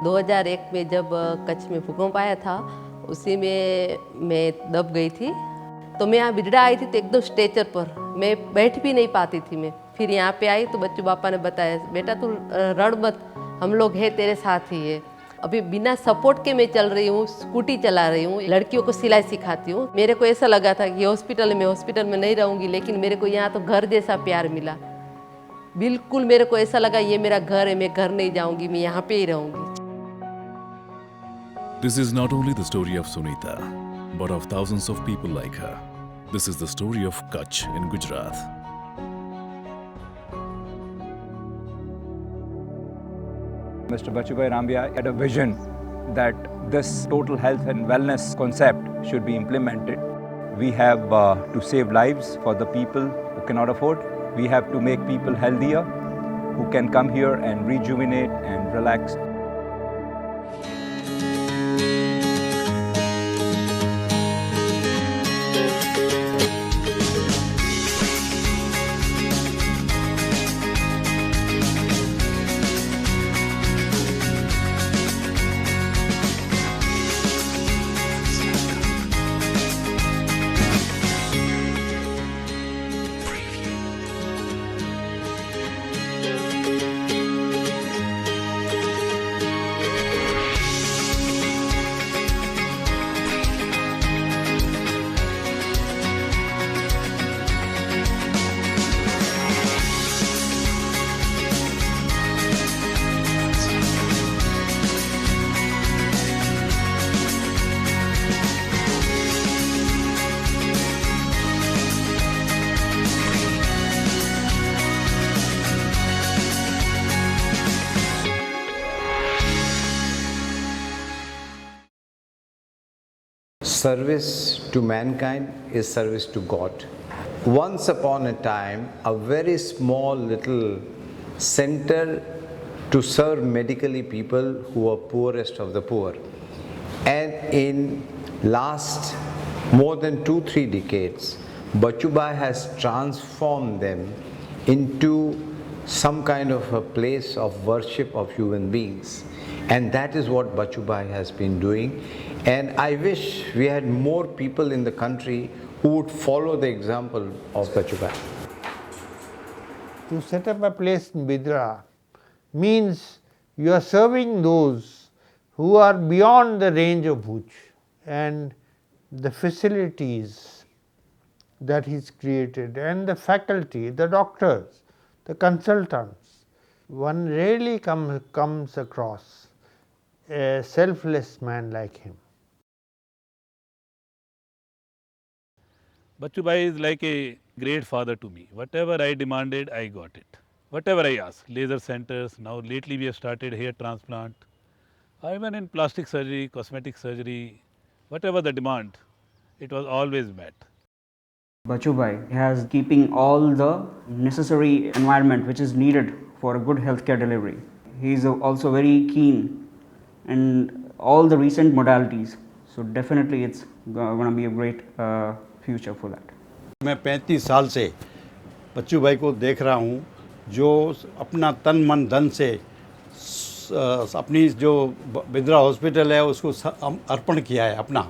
2001 में जब कच्छ में भूकंप आया था, उसी में मैं दब गई थी। तो मैं यहाँ बिजड़ा आई थी तो एकदम स्ट्रेचर पर मैं बैठ भी नहीं पाती थी। मैं फिर यहाँ पे आई तो बच्चू पापा ने बताया, बेटा तू रण मत, हम लोग हैं तेरे साथ ही है। अभी बिना सपोर्ट के मैं चल रही हूँ, स्कूटी चला रही हूँ, लड़कियों को सिलाई सिखाती हूँ। मेरे को ऐसा लगा था कि हॉस्पिटल में नहीं रहूँगी, लेकिन मेरे को यहाँ तो घर जैसा प्यार मिला। बिल्कुल मेरे को ऐसा लगा ये मेरा घर है, मैं घर नहीं जाऊँगी, मैं यहाँ पे ही रहूँगी। This is not only the story of Sunita, but of thousands of people like her. This is the story of Kutch in Gujarat. Mr. Bachubhai Rambia had a vision that this total health and wellness concept should be implemented. We have to save lives for the people who cannot afford. We have to make people healthier, who can come here and rejuvenate and relax. Service to mankind is service to God. Once upon a time, a very small little center to serve medically people who are poorest of the poor. And in last more than 2-3 decades, Bachubhai has transformed them into some kind of a place of worship of human beings. And that is what Bachubhai has been doing. And I wish we had more people in the country who would follow the example of Bachubhai. To set up a place in Bidra means you are serving those who are beyond the range of Bhuj, and the facilities that he's created and the faculty, the doctors, the consultants, one rarely comes across a selfless man like him. Bachubhai is like a great father to me. Whatever I demanded, I got it. Whatever I asked, laser centers, now lately we have started hair transplant, even in plastic surgery, cosmetic surgery, whatever the demand, it was always met. Bachubhai has keeping all the necessary environment which is needed for a good healthcare delivery. He is also very keen in all the recent modalities. So definitely it's going to be a great future for that. मैं 35 साल से बच्चू भाई को देख रहा हूँ, जो अपना तन मन धन से अपनी जो बिद्रा हॉस्पिटल है उसको अर्पण किया है अपना,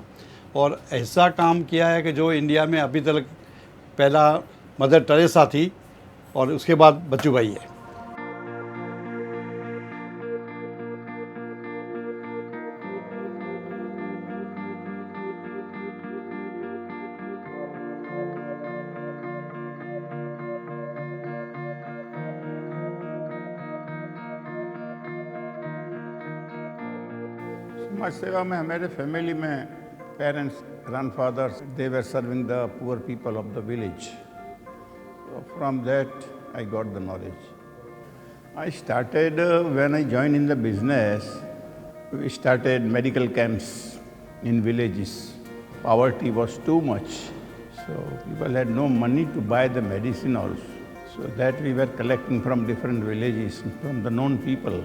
और ऐसा काम किया है कि जो इंडिया में अभी तक पहला मदर टेरेसा थी और उसके बाद बच्चू भाई है. समाज सेवा में हमारे फैमिली में parents, grandfathers, they were serving the poor people of the village. So from that, I got the knowledge. I started, when I joined in the business, we started medical camps in villages. Poverty was too much, so people had no money to buy the medicine also. So that we were collecting from different villages, from the known people.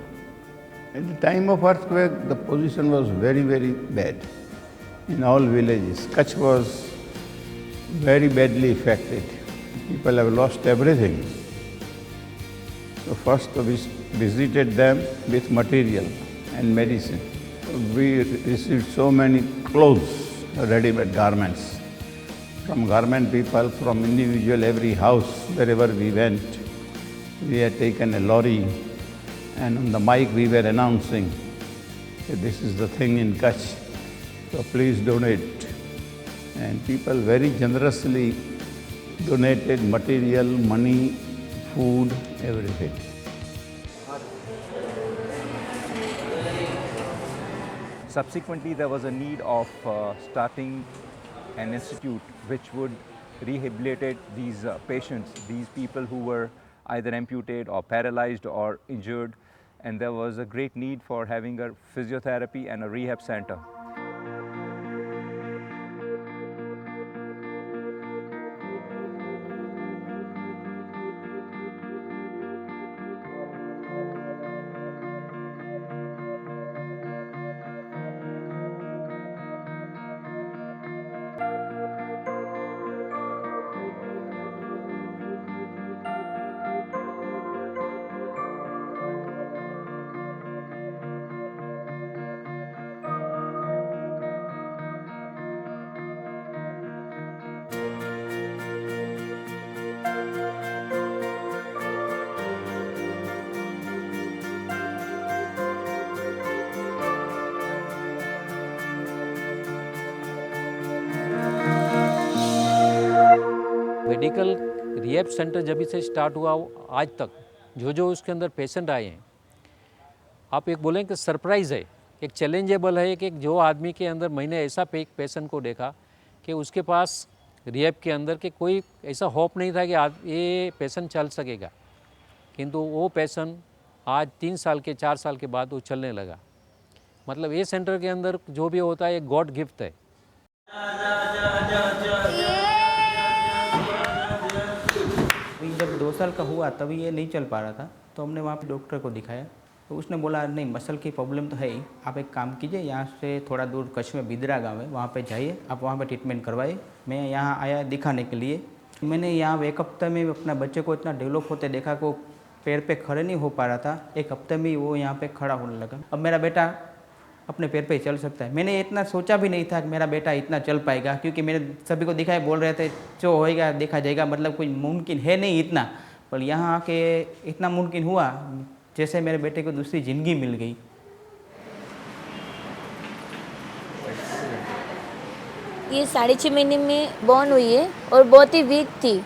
At the time of earthquake, the position was very, very bad in all villages. Kutch was very badly affected. People have lost everything. So first we visited them with material and medicine. We received so many clothes, ready-made garments, from garment people, from individual, every house, wherever we went. We had taken a lorry, and on the mic we were announcing that this is the thing in Kutch, so please donate. And people very generously donated material, money, food, everything. Subsequently, there was a need of starting an institute which would rehabilitate these patients, these people who were either amputated or paralyzed or injured, and there was a great need for having a physiotherapy and a rehab center. Medical rehab centre जब से start हुआ आज तक जो उसके अंदर patient आए हैं, आप एक बोलें कि सरप्राइज़ है, एक चैलेंजेबल है कि जो आदमी के अंदर मैंने ऐसा पेशेंट को देखा कि उसके पास रिहैब के अंदर के कोई ऐसा होप नहीं था कि ये पेशेंट चल सकेगा, किंतु वो पेशेंट आज 3 साल के 4 साल के बाद वो चलने लगा। मतलब ये सेंटर के अंदर जो भी होता है एक गॉड गिफ्ट है। जब 2 साल का हुआ तभी ये नहीं चल पा रहा था, तो हमने वहाँ पे डॉक्टर को दिखाया, तो उसने बोला नहीं मसल की प्रॉब्लम तो है ही, आप एक काम कीजिए यहाँ से थोड़ा दूर कच्छ में बिदरा गाँव है, वहाँ पे जाइए, आप वहाँ पे ट्रीटमेंट करवाइए। मैं यहाँ आया दिखाने के लिए। मैंने यहाँ 1 हफ्ते में अपना बच्चे को इतना डेवलप होते देखा को पैर पे खड़े नहीं हो पा रहा था, 1 हफ्ते में वो यहाँ पे खड़ा होने लगा। अब मेरा बेटा अपने पैर पे चल सकता है। मैंने इतना सोचा भी नहीं था कि मेरा बेटा इतना चल पाएगा, क्योंकि मैंने सभी को दिखाया, बोल रहे थे जो होएगा देखा जाएगा, मतलब कोई मुमकिन है नहीं इतना, पर यहाँ आके इतना मुमकिन हुआ जैसे मेरे बेटे को दूसरी ज़िंदगी मिल गई। ये 6.5 महीने में बॉर्न हुई है और बहुत ही वीक थी।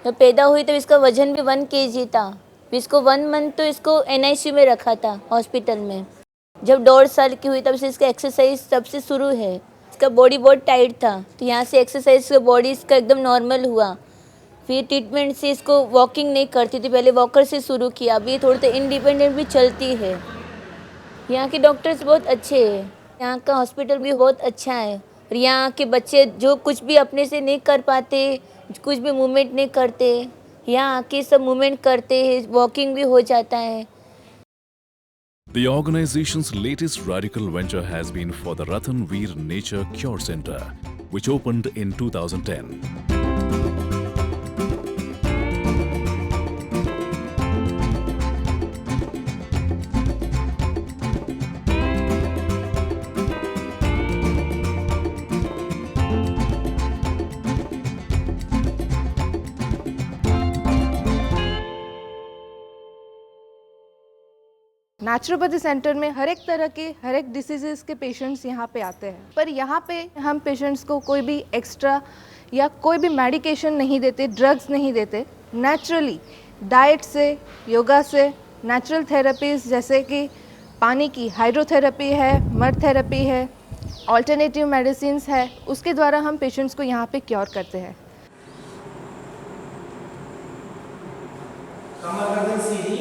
जब पैदा हुई तो इसका वजन भी 1 kg था। इसको 1 मंथ तो इसको NICU में रखा था हॉस्पिटल में। जब 1.5 साल की हुई तब से इसका एक्सरसाइज तब से शुरू है। इसका बॉडी बहुत टाइट था, तो यहाँ से एक्सरसाइज से बॉडी इसका एकदम नॉर्मल हुआ। फिर ट्रीटमेंट से इसको वॉकिंग नहीं करती थी, पहले वॉकर से शुरू किया, अभी थोड़ा तो इंडिपेंडेंट भी चलती है। यहाँ के डॉक्टर्स बहुत अच्छे हैं, यहाँ का हॉस्पिटल भी बहुत अच्छा है। और यहाँ के बच्चे जो कुछ भी अपने से नहीं कर पाते, कुछ भी मूवमेंट नहीं करते, यहाँ आके सब मूवमेंट करते हैं, वॉकिंग भी हो जाता है। The organization's latest radical venture has been for the Ratan Veer Nature Cure Center, which opened in 2010. Naturopathy centre में हर एक तरह के हर एक डिसीज़ के पेशेंट्स यहाँ पे आते हैं, पर यहाँ पे हम पेशेंट्स को कोई भी एक्स्ट्रा या कोई भी मेडिकेशन नहीं देते, ड्रग्स नहीं देते। नेचुरली डाइट से, योगा से, नेचुरल थेरेपीज़ जैसे कि पानी की हाइड्रोथेरेपी है, मड थेरेपी है, ऑल्टरनेटिव मेडिसिन्स है, उसके द्वारा हम पेशेंट्स को यहाँ पे क्योर करते हैं। कमर गर्दन सीधी,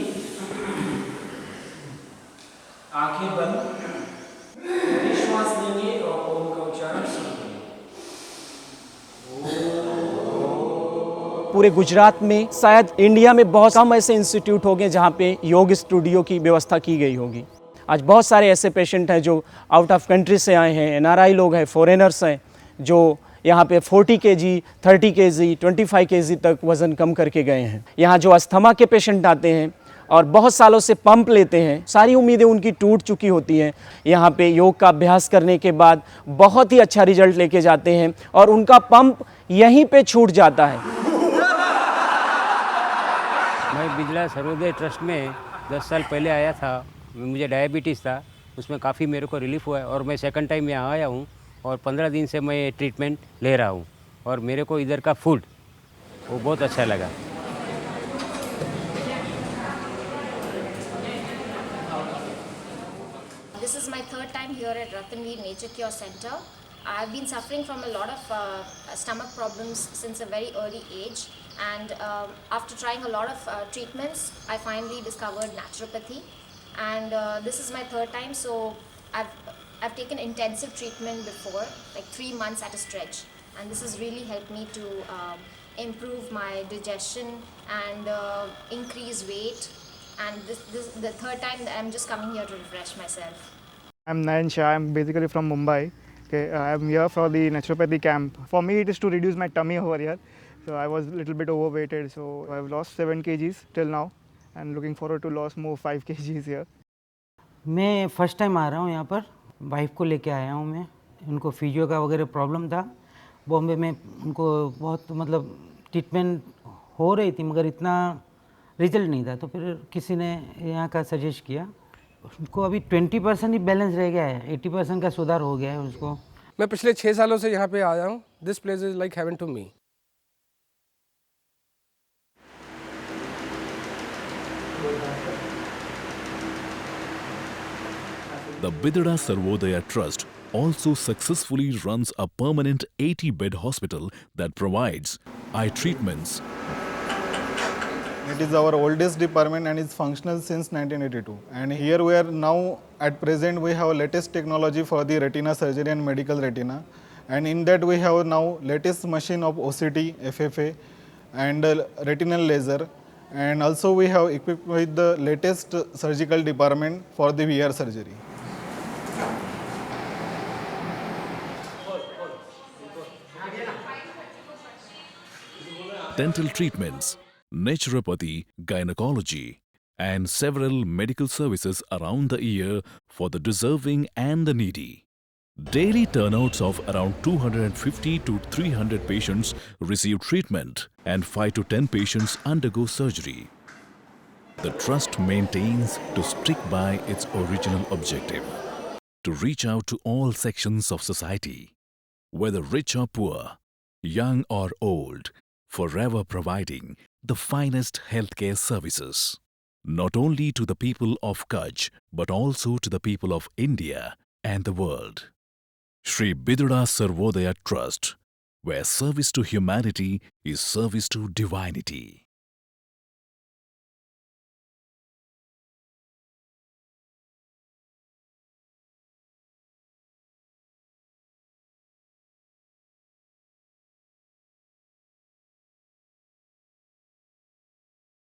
आंखें बंद, श्वास लेंगे और ओम का उच्चारण शुरू करेंगे। पूरे गुजरात में, शायद इंडिया में बहुत कम ऐसे इंस्टीट्यूट होंगे जहाँ पे योग स्टूडियो की व्यवस्था की गई होगी। आज बहुत सारे ऐसे पेशेंट हैं जो आउट ऑफ कंट्री से आए हैं, NRI लोग हैं, फॉरेनर्स हैं, जो यहाँ पे 40 kg, 30 kg, 25 kg तक वज़न कम करके गए हैं। यहाँ जो अस्थमा के पेशेंट आते हैं और बहुत सालों से पंप लेते हैं, सारी उम्मीदें उनकी टूट चुकी होती हैं। यहाँ पे योग का अभ्यास करने के बाद बहुत ही अच्छा रिजल्ट लेके जाते हैं और उनका पंप यहीं पे छूट जाता है। मैं बिजला सर्वोदय ट्रस्ट में 10 साल पहले आया था। मुझे डायबिटीज़ था, उसमें काफ़ी मेरे को रिलीफ हुआ है और मैं सेकंड टाइम यहाँ आया हूँ और 15 दिन से मैं ट्रीटमेंट ले रहा हूँ और मेरे को इधर का फूड वो बहुत अच्छा लगा। This is my third time here at Ratanveer Nature Cure Center. I've been suffering from a lot of stomach problems since a very early age, and after trying a lot of treatments, I finally discovered naturopathy, and this is my third time. So I've taken intensive treatment before, like 3 months at a stretch, and this has really helped me to improve my digestion and increase weight. And this the third time that I'm just coming here to refresh myself. I'm Nayan Shah. I'm basically from Mumbai. Okay, I'm here for the naturopathy camp. For me, it is to reduce my tummy over here. So I was a little bit overweighted. So I've lost 7 kgs till now, and looking forward to lose more 5 kgs here. मैं first time आ रहा हूँ यहाँ पर, wife को लेके आया हूँ मैं। उनको फिजियो का वगैरह प्रॉब्लम था, बॉम्बे में उनको बहुत मतलब ट्रीटमेंट हो रही थी मगर इतना रिजल्ट नहीं था, तो फिर किसी ने यहाँ का सजेस्ट किया। उनको अभी 20% ही बैलेंस रह गया है, 80% का सुधार हो गया है उसको। मैं पिछले 6 सालों से यहाँ पे आया हूँ। This place is like heaven to me. The Bidra Sarvodaya Trust also successfully runs a permanent 80-bed hospital that provides eye treatments. It is our oldest department and is functional since 1982. And here we are now, at present, we have latest technology for the retina surgery and medical retina. And in that we have now latest machine of OCT, FFA and retinal laser. And also we have equipped with the latest surgical department for the VR surgery. Dental treatments, naturopathy, gynecology, and several medical services around the year for the deserving and the needy. Daily turnouts of around 250 to 300 patients receive treatment and 5 to 10 patients undergo surgery. The trust maintains to stick by its original objective, to reach out to all sections of society, whether rich or poor, young or old, forever providing the finest healthcare services, not only to the people of Kutch, but also to the people of India and the world. Shri Bidra Sarvodaya Trust, where service to humanity is service to divinity.